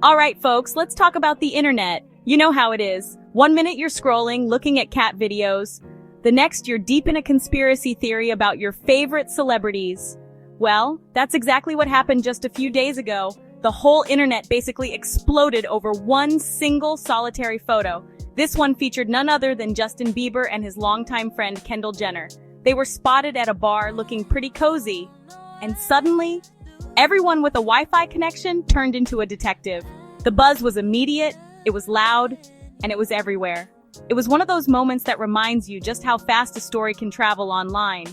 All right, folks, let's talk about the internet. You know how it is. 1 minute you're scrolling, looking at cat videos. The next you're deep in a conspiracy theory about your favorite celebrities. Well, that's exactly what happened just a few days ago. The whole internet basically exploded over one single solitary photo. This one featured none other than Justin Bieber and his longtime friend Kendall Jenner. They were spotted at a bar looking pretty cozy. And suddenly, everyone with a Wi-Fi connection turned into a detective. The buzz was immediate, it was loud, and it was everywhere. It was one of those moments that reminds you just how fast a story can travel online.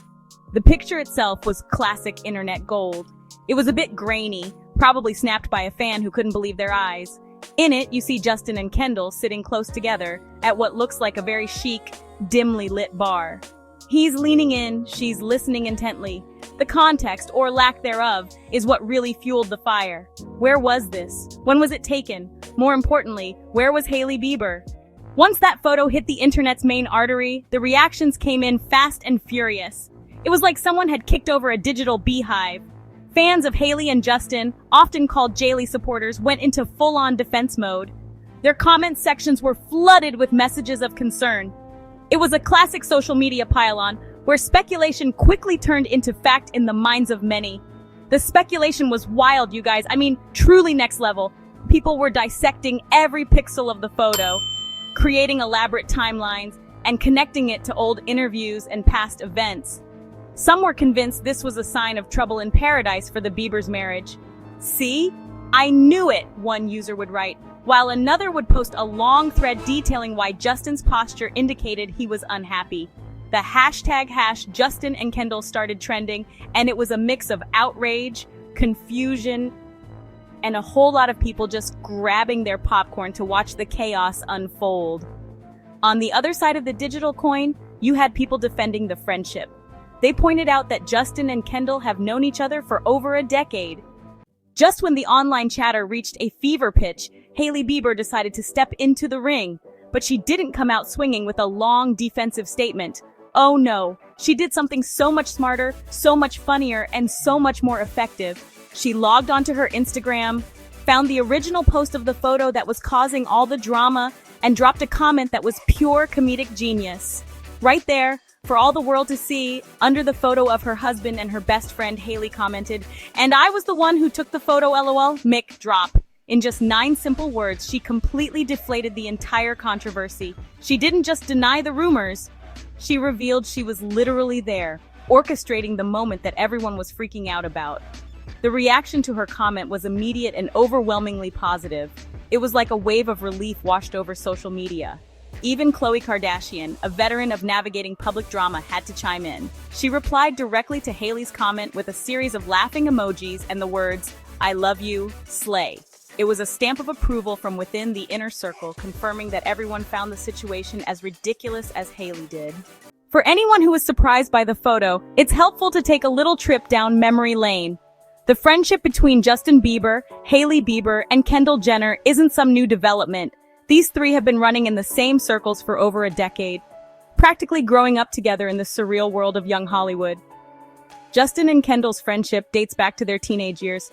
The picture itself was classic internet gold. It was a bit grainy, probably snapped by a fan who couldn't believe their eyes. In it, you see Justin and Kendall sitting close together at what looks like a very chic, dimly lit bar. He's leaning in, she's listening intently. The context, or lack thereof, is what really fueled the fire. Where was this? When was it taken? More importantly, where was Hailey Bieber? Once that photo hit the internet's main artery, the reactions came in fast and furious. It was like someone had kicked over a digital beehive. Fans of Hailey and Justin, often called Jaylee supporters, went into full-on defense mode. Their comment sections were flooded with messages of concern. It was a classic social media pile-on, where speculation quickly turned into fact in the minds of many. The speculation was wild, you guys. I mean, truly next level. People were dissecting every pixel of the photo, creating elaborate timelines, and connecting it to old interviews and past events. Some were convinced this was a sign of trouble in paradise for the Biebers' marriage. "See? I knew it," one user would write, while another would post a long thread detailing why Justin's posture indicated he was unhappy. The hashtag Justin and Kendall started trending, and it was a mix of outrage, confusion, and a whole lot of people just grabbing their popcorn to watch the chaos unfold. On the other side of the digital coin, you had people defending the friendship. They pointed out that Justin and Kendall have known each other for over a decade. Just when the online chatter reached a fever pitch, Hailey Bieber decided to step into the ring. But she didn't come out swinging with a long defensive statement. Oh no, she did something so much smarter, so much funnier, and so much more effective. She logged onto her Instagram, found the original post of the photo that was causing all the drama, and dropped a comment that was pure comedic genius. Right there, for all the world to see, under the photo of her husband and her best friend, Hailey commented, "And I was the one who took the photo, lol, mic drop." In just 9 simple words, she completely deflated the entire controversy. She didn't just deny the rumors, she revealed she was literally there, orchestrating the moment that everyone was freaking out about. The reaction to her comment was immediate and overwhelmingly positive. It was like a wave of relief washed over social media. Even Khloe Kardashian, a veteran of navigating public drama, had to chime in. She replied directly to Hailey's comment with a series of laughing emojis and the words, "I love you, slay." It was a stamp of approval from within the inner circle, confirming that everyone found the situation as ridiculous as Hailey did. For anyone who was surprised by the photo, it's helpful to take a little trip down memory lane. The friendship between Justin Bieber, Hailey Bieber, and Kendall Jenner isn't some new development. These three have been running in the same circles for over a decade, practically growing up together in the surreal world of young Hollywood. Justin and Kendall's friendship dates back to their teenage years.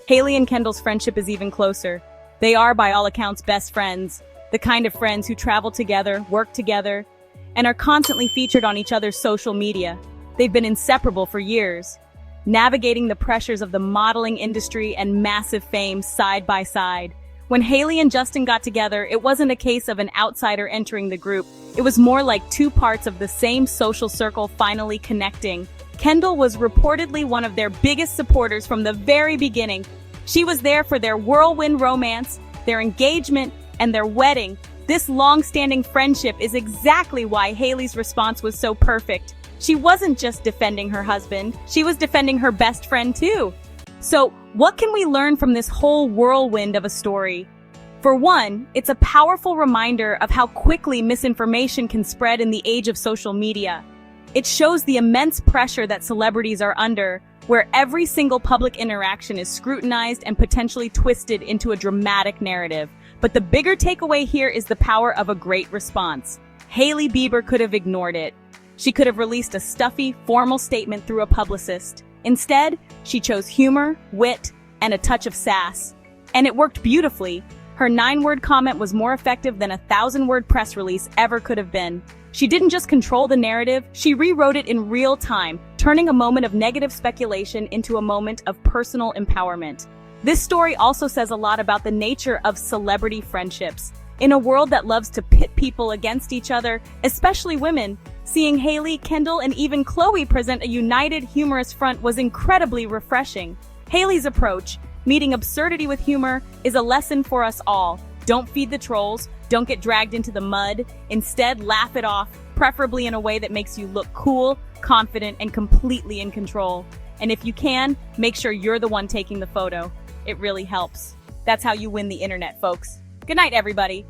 Hailey and Kendall's friendship is even closer. They are, by all accounts, best friends, the kind of friends who travel together, work together, and are constantly featured on each other's social media. They've been inseparable for years, navigating the pressures of the modeling industry and massive fame side by side. When Hailey and Justin got together, it wasn't a case of an outsider entering the group. It was more like two parts of the same social circle finally connecting. Kendall was reportedly one of their biggest supporters from the very beginning. She was there for their whirlwind romance, their engagement, and their wedding. This long-standing friendship is exactly why Hailey's response was so perfect. She wasn't just defending her husband, she was defending her best friend too. So, what can we learn from this whole whirlwind of a story? For one, it's a powerful reminder of how quickly misinformation can spread in the age of social media. It shows the immense pressure that celebrities are under, where every single public interaction is scrutinized and potentially twisted into a dramatic narrative. But the bigger takeaway here is the power of a great response. Hailey Bieber could have ignored it. She could have released a stuffy, formal statement through a publicist. Instead, she chose humor, wit, and a touch of sass. And it worked beautifully. Her 9-word comment was more effective than a 1,000-word press release ever could have been. She didn't just control the narrative, she rewrote it in real time, turning a moment of negative speculation into a moment of personal empowerment. This story also says a lot about the nature of celebrity friendships. In a world that loves to pit people against each other, especially women, seeing Hailey, Kendall, and even Chloe present a united, humorous front was incredibly refreshing. Hailey's approach, meeting absurdity with humor, is a lesson for us all. Don't feed the trolls, don't get dragged into the mud. Instead, laugh it off, preferably in a way that makes you look cool, confident, and completely in control. And if you can, make sure you're the one taking the photo. It really helps. That's how you win the internet, folks. Good night, everybody.